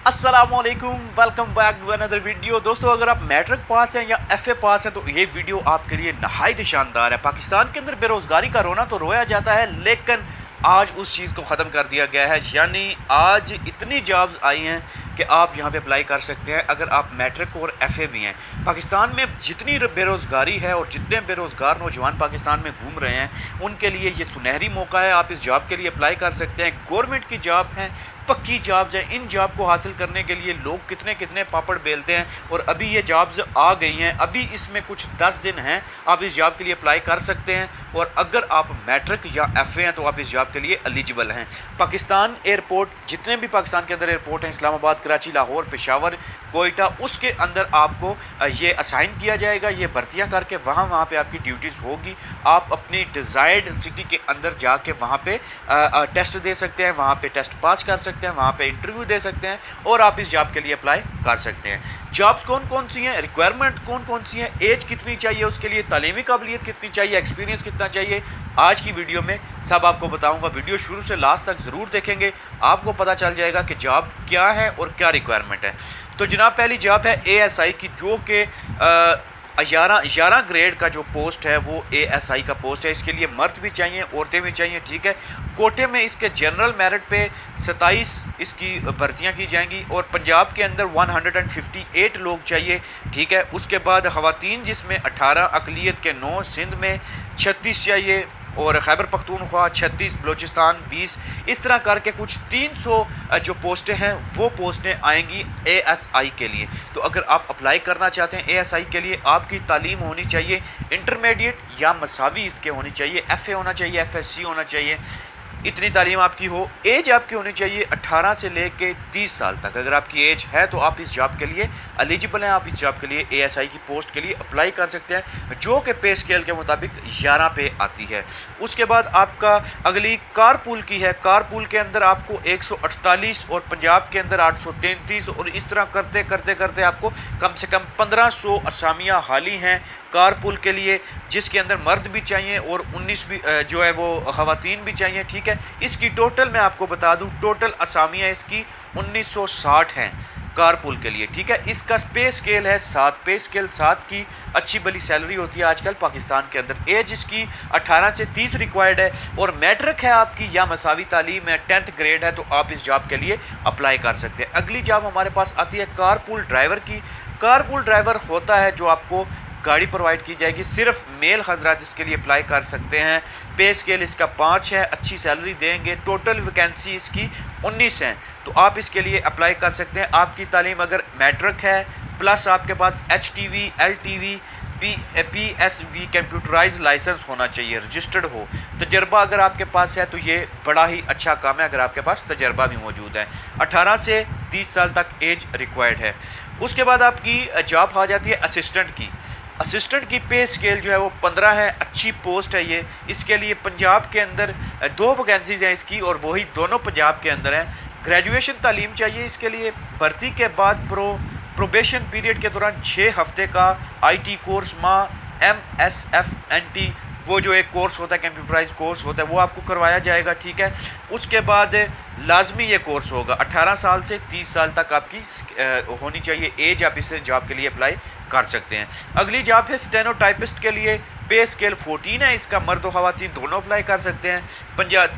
अस्सलामुअलैकुम, welcome back to another video. दोस्तों, अगर आप मैट्रिक पास हैं या एफए पास हैं तो ये वीडियो आपके लिए नहायत ही शानदार है। पाकिस्तान के अंदर बेरोज़गारी का रोना तो रोया जाता है, लेकिन आज उस चीज़ को ख़त्म कर दिया गया है। यानी आज इतनी जॉब्स आई हैं कि आप यहाँ पे अप्लाई कर सकते हैं अगर आप मैट्रिक और एफए भी हैं। पाकिस्तान में जितनी बेरोज़गारी है और जितने बेरोज़गार नौजवान पाकिस्तान में घूम रहे हैं, उनके लिए ये सुनहरी मौका है। आप इस जॉब के लिए अप्लाई कर सकते हैं। गवर्नमेंट की जॉब हैं, पक्की जॉब्स हैं। इन जॉब को हासिल करने के लिए लोग कितने कितने पापड़ बेलते हैं, और अभी ये जॉब्स आ गई हैं। अभी इसमें कुछ 10 दिन हैं, आप इस जॉब के लिए अप्लाई कर सकते हैं। और अगर आप मैट्रिक या एफए हैं तो आप इस जॉब के लिए एलिजिबल हैं। पाकिस्तान एयरपोर्ट, जितने भी पाकिस्तान के अंदर एयरपोर्ट हैं, इस्लामाबाद, कराची, लाहौर, पेशावर, कोयटा, उसके अंदर आपको ये असाइन किया जाएगा। ये भर्तियां करके वहाँ पे आपकी ड्यूटीज़ होगी। आप अपनी डिज़ायर्ड सिटी के अंदर जाके वहाँ पे टेस्ट दे सकते हैं, वहाँ पे टेस्ट पास कर सकते हैं, वहाँ पे इंटरव्यू दे सकते हैं, और आप इस जॉब के लिए अप्लाई कर सकते हैं। जॉब्स कौन कौन सी हैं, रिक्वायरमेंट कौन कौन सी हैं, एज कितनी चाहिए उसके लिए, तालीमी काबिलियत कितनी चाहिए, एक्सपीरियंस कितना चाहिए, आज की वीडियो में सब आपको बताऊंगा। वीडियो शुरू से लास्ट तक ज़रूर देखेंगे, आपको पता चल जाएगा कि जॉब क्या है और क्या रिक्वायरमेंट है। तो जनाब, पहली जॉब है एएसआई की, जो कि 11 ग्रेड का जो पोस्ट है वो एएसआई का पोस्ट है। इसके लिए मर्द भी चाहिए, औरतें भी चाहिए, ठीक है। कोटे में इसके जनरल मेरिट पे 27 इसकी भर्तियां की जाएंगी, और पंजाब के अंदर 158 लोग चाहिए, ठीक है। उसके बाद ख़वातीन, जिसमें 18, अक़लियत के 9, सिंध में 36 चाहिए, और खैबर पख्तूनख्वा 36, बलूचिस्तान 20, इस तरह करके कुछ 300 जो पोस्टें हैं वो पोस्टें आएंगी एएसआई के लिए। तो अगर आप अप्लाई करना चाहते हैं एएसआई के लिए, आपकी तालीम होनी चाहिए इंटरमीडिएट या मसावी इसके होनी चाहिए, एफए होना चाहिए, एफएससी होना चाहिए, इतनी तालीम आपकी हो। एज आपकी होनी चाहिए 18 से लेके 30 साल तक। अगर आपकी एज है तो आप इस जॉब के लिए एलिजिबल हैं, आप इस जॉब के लिए एएसआई की पोस्ट के लिए अप्लाई कर सकते हैं, जो कि पे स्केल के मुताबिक 11 पे आती है। उसके बाद आपका अगली कारपूल की है। कारपूल के अंदर आपको 148 और पंजाब के अंदर 833, और इस तरह करते करते करते आपको कम से कम 1500 असामियाँ हाली हैं कारपूल के लिए, जिसके अंदर मर्द भी चाहिए और 19 भी जो है वो ख़वातीन भी चाहिए, ठीक है। इसकी टोटल मैं आपको बता दूं, टोटल असामियाँ इसकी 1960 हैं कारपूल के लिए, ठीक है। इसका पे स्केल है 7, पे स्केल 7 की अच्छी भली सैलरी होती है आजकल पाकिस्तान के अंदर। एज इसकी 18 से 30 रिक्वायर्ड है, और मैट्रिक है आपकी या मसावी तालीम है, 10th ग्रेड है, तो आप इस जॉब के लिए अप्लाई कर सकते हैं। अगली जॉब हमारे पास आती है कारपूल ड्राइवर की। कारपूल ड्राइवर होता है जो आपको गाड़ी प्रोवाइड की जाएगी, सिर्फ मेल हजरात इसके लिए अप्लाई कर सकते हैं। पे स्केल इसका 5 है, अच्छी सैलरी देंगे। टोटल वैकेंसी इसकी 19 हैं, तो आप इसके लिए अप्लाई कर सकते हैं। आपकी तालीम अगर मैट्रिक है प्लस आपके पास HTV, LTV, PSV computerize license होना चाहिए, रजिस्टर्ड हो। तजर्बा अगर आपके पास है तो ये बड़ा ही अच्छा काम है, अगर आपके पास तजर्बा भी मौजूद है। 18 से 30 साल तक एज रिक्वायर्ड है। उसके बाद आपकी जॉब आ जाती है असिस्टेंट की। असिस्टेंट की पे स्केल जो है वो 15 है, अच्छी पोस्ट है ये। इसके लिए पंजाब के अंदर 2 वैकेंसीज़ हैं इसकी, और वही दोनों पंजाब के अंदर हैं। ग्रेजुएशन तालीम चाहिए इसके लिए। भर्ती के बाद प्रोबेशन पीरियड के दौरान 6 हफ्ते का IT कोर्स MSFNT, वो जो एक कोर्स होता है, कंप्यूटराइज कोर्स होता है, वो आपको करवाया जाएगा, ठीक है। उसके बाद लाजमी ये कोर्स होगा। 18 साल से 30 साल तक आपकी होनी चाहिए एज, आप इस जॉब के लिए अप्लाई कर सकते हैं। अगली जॉब है स्टेनोटाइपिस्ट के लिए। पे स्केल 14 है इसका, मर्द और ख़वातीन दोनों अप्लाई कर सकते हैं।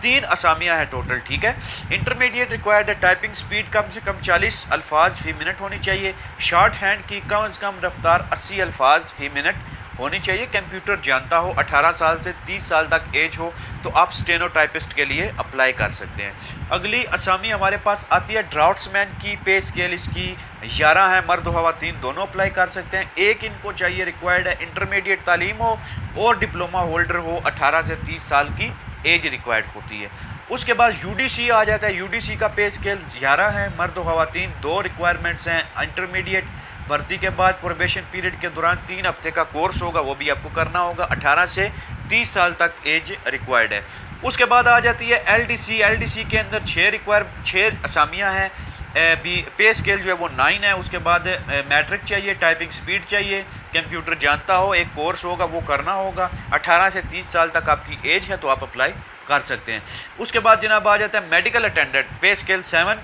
3 असामियाँ हैं टोटल, ठीक है। इंटरमीडिएट रिक्वायर्ड है। टाइपिंग स्पीड कम से कम 40 अल्फाज फ़ी मिनट होनी चाहिए। शॉर्ट हैंड की कम से कम रफ्तार 80 अल्फाज फ़ी मिनट होनी चाहिए। कंप्यूटर जानता हो, 18 साल से 30 साल तक एज हो, तो आप स्टेनोटाइपिस्ट के लिए अप्लाई कर सकते हैं। अगली असामी हमारे पास आती है ड्राफ्ट्समैन की। पे स्केल इसकी 11 है, मर्द और ख़वातीन दोनों अप्लाई कर सकते हैं। एक इनको चाहिए, रिक्वायर्ड है इंटरमीडिएट तालीम हो और डिप्लोमा होल्डर हो। 18 से 30 साल की एज रिक्वायर्ड होती है। उसके बाद UDC आ जाता है। UDC का पे स्केल 11 है, मर्द और ख़वातीन 2 रिक्वायरमेंट्स हैं। इंटरमीडिएट भर्ती के बाद प्रोबेशन पीरियड के दौरान 3 हफ्ते का कोर्स होगा, वो भी आपको करना होगा। 18 से 30 साल तक एज रिक्वायर्ड है। उसके बाद आ जाती है LDC। LDC के अंदर 6 असामियाँ हैं। पे स्केल जो है वो 9 है। उसके बाद मैट्रिक चाहिए, टाइपिंग स्पीड चाहिए, कंप्यूटर जानता हो, एक कोर्स होगा वो करना होगा। 18 से 30 साल तक आपकी एज है, तो आप अप्लाई कर सकते हैं। उसके बाद जनाब आ जाता है मेडिकल अटेंडेंट। पे स्केल 7,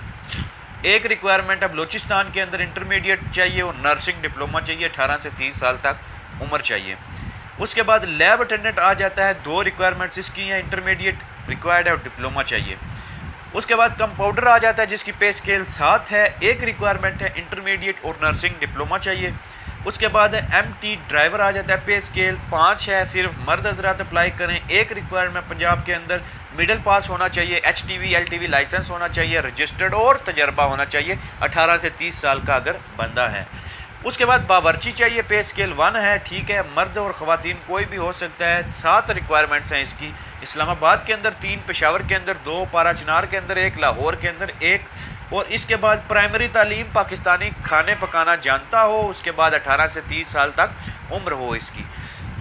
एक रिक्वायरमेंट है बलूचिस्तान के अंदर इंटरमीडिएट चाहिए और नर्सिंग डिप्लोमा चाहिए, 18 से 30 साल तक उम्र चाहिए। उसके बाद लैब अटेंडेंट आ जाता है, 2 रिक्वायरमेंट्स इसकी हैं, इंटरमीडिएट रिक्वायर्ड है और डिप्लोमा चाहिए। उसके बाद कंपाउंडर आ जाता है जिसकी पे स्केल 7 है, 1 रिक्वायरमेंट है, इंटरमीडिएट और नर्सिंग डिप्लोमा चाहिए। उसके बाद एमटी ड्राइवर आ जाता है, पे स्केल 5 है, सिर्फ मर्द हजरात अप्लाई करें। 1 रिक्वायरमेंट पंजाब के अंदर मिडिल पास होना चाहिए, HTV LTV लाइसेंस होना चाहिए, रजिस्टर्ड और तजर्बा होना चाहिए, 18 से 30 साल का अगर बंदा है। उसके बाद बावर्ची चाहिए, पे स्केल 1 है, ठीक है, मर्द और ख़वातीन कोई भी हो सकता है। 7 रिक्वायरमेंट्स हैं इसकी, इस्लामाबाद के अंदर 3, पेशावर के अंदर 2, पारा चिनार के अंदर 1, लाहौर के अंदर 1। और इसके बाद प्राइमरी तालीम पाकिस्तानी खाने पकाना जानता हो, उसके बाद 18 से 30 साल तक उम्र हो इसकी।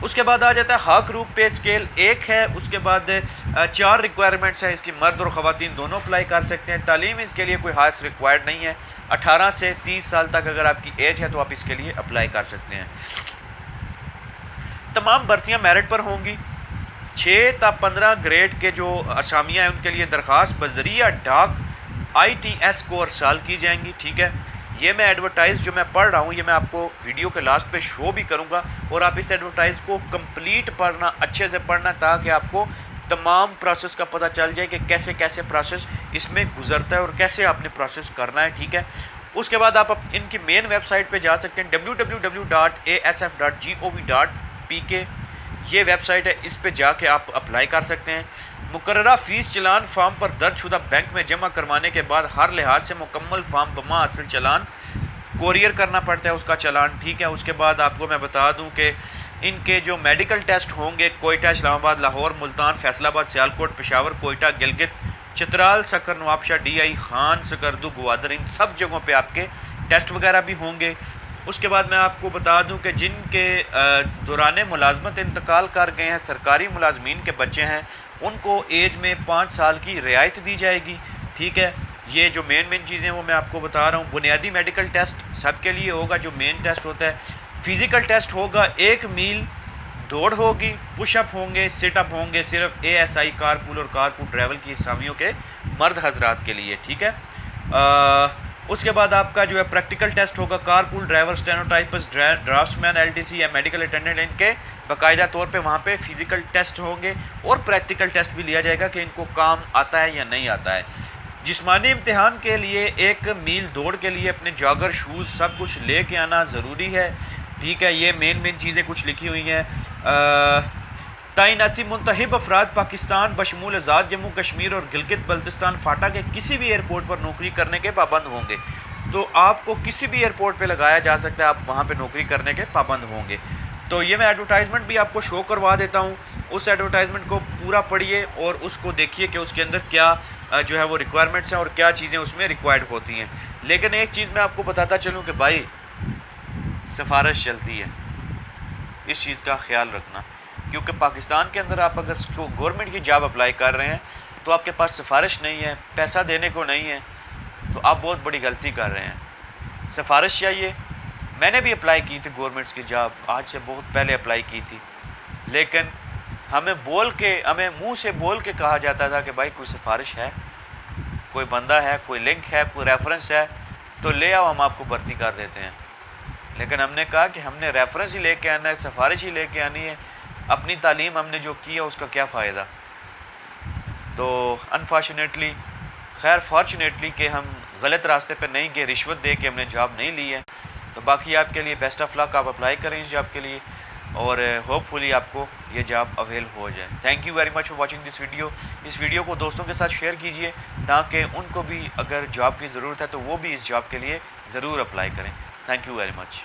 उसके बाद आ जाता है हक रूप, पे स्केल 1 है। उसके बाद 4 रिक्वायरमेंट्स हैं इसकी, मर्द और ख़वातीन दोनों अप्लाई कर सकते हैं। तालीम इसके लिए कोई खास रिक्वायर्ड नहीं है, 18 से 30 साल तक अगर आपकी एज है तो आप इसके लिए अप्लाई कर सकते हैं। तमाम भर्तियां मेरिट पर होंगी। 6 ता 15 ग्रेड के जो असामियाँ हैं उनके लिए दरख्वास्त बजरिया डाक ITS को अरसाल की जाएंगी, ठीक है। ये मैं एडवर्टाइज़ जो मैं पढ़ रहा हूँ ये मैं आपको वीडियो के लास्ट पे शो भी करूँगा, और आप इस एडवर्टाइज़ को कंप्लीट पढ़ना, अच्छे से पढ़ना, ताकि आपको तमाम प्रोसेस का पता चल जाए कि कैसे कैसे प्रोसेस इसमें गुजरता है और कैसे आपने प्रोसेस करना है, ठीक है। उसके बाद आप इनकी मेन वेबसाइट पे जा सकते हैं, www.asf.gov.pk ये वेबसाइट है, इस पे जाके आप अप्लाई कर सकते हैं। मुकर्ररा फ़ीस चलान फॉर्म पर दर्जशुदा बैंक में जमा करवाने के बाद हर लिहाज से मुकम्मल फॉर्म बमा असल चलान कोरियर करना पड़ता है उसका चलान, ठीक है। उसके बाद आपको मैं बता दूं कि इनके जो मेडिकल टेस्ट होंगे कोयटा, इस्लामाबाद, लाहौर, मुल्तान, फैसलाबाद, सियालकोट, पेशावर, कोयटा, गिलगित, चित्राल, सकर, नवाबशाह, DI, खान, सकरदू, ग्वादर, इन सब जगहों पे आपके टेस्ट वगैरह भी होंगे। उसके बाद मैं आपको बता दूं कि जिनके दौरान मुलाजमत इंतकाल कर गए हैं, सरकारी मुलाजमीन के बच्चे हैं, उनको एज में 5 साल की रियायत दी जाएगी, ठीक है। ये जो मेन चीज़ें वो मैं आपको बता रहा हूँ। बुनियादी मेडिकल टेस्ट सबके लिए होगा, जो मेन टेस्ट होता है। फ़िज़िकल टेस्ट होगा, 1 मील दौड़ होगी, पुशअप होंगे, सिटअप होंगे, सिर्फ ASI कारपूल और कारपूल ड्राइवर की असामियों के मर्द हजरात के लिए, ठीक है। उसके बाद आपका जो है प्रैक्टिकल टेस्ट होगा, carpool driver, stenotypist, draughtsman, LTC या मेडिकल अटेंडेंट, इनके बाकायदा तौर पे वहाँ पे फ़िज़िकल टेस्ट होंगे और प्रैक्टिकल टेस्ट भी लिया जाएगा कि इनको काम आता है या नहीं आता है। जिस्मानी इम्तिहान के लिए 1 मील दौड़ के लिए अपने जॉगर, शूज़ सब कुछ ले के आना ज़रूरी है, ठीक है। ये मेन चीज़ें कुछ लिखी हुई हैं। तैनाती मुंतहिब अफराद पाकिस्तान बशमूल आज़ाद जम्मू कश्मीर और गिलगित बल्तिस्तान फाटा के किसी भी एयरपोर्ट पर नौकरी करने के पाबंद होंगे। तो आपको किसी भी एयरपोर्ट पे लगाया जा सकता है, आप वहाँ पे नौकरी करने के पाबंद होंगे। तो ये मैं एडवर्टाइजमेंट भी आपको शो करवा देता हूँ, उस एडवर्टाइजमेंट को पूरा पढ़िए और उसको देखिए कि उसके अंदर क्या जो है वो रिक्वायरमेंट्स हैं और क्या चीज़ें उसमें रिक्वायर्ड होती हैं। लेकिन एक चीज़ मैं आपको बताता चलूँ कि भाई सिफारिश चलती है, इस चीज़ का ख्याल रखना, क्योंकि पाकिस्तान के अंदर आप अगर गवर्नमेंट की जॉब अप्लाई कर रहे हैं तो आपके पास सिफारिश नहीं है, पैसा देने को नहीं है, तो आप बहुत बड़ी गलती कर रहे हैं। सिफारिश चाहिए। मैंने भी अप्लाई की थी गवर्नमेंट्स की जॉब, आज से बहुत पहले अप्लाई की थी, लेकिन हमें मुंह से बोल के कहा जाता था कि भाई कोई सिफारिश है, कोई बंदा है, कोई लिंक है, कोई रेफरेंस है तो ले आओ, हम आपको भर्ती कर देते हैं। लेकिन हमने कहा कि हमने रेफरेंस ही लेके आना है, सिफारिश ही लेके आनी है, अपनी तालीम हमने जो किया उसका क्या फ़ायदा। तो अनफॉर्चुनेटली, खैर फॉर्चुनेटली कि हम गलत रास्ते पे नहीं गए, रिश्वत दे के हमने जॉब नहीं ली है। तो बाकी आपके लिए बेस्ट ऑफ लक, आप अप्लाई करें इस जॉब के लिए और होपफुली आपको ये जॉब अवेल हो जाए। Thank you very much for watching this video. इस वीडियो को दोस्तों के साथ शेयर कीजिए ताकि उनको भी अगर जॉब की ज़रूरत है तो वो भी इस जॉब के लिए ज़रूर अप्लाई करें। Thank you very much.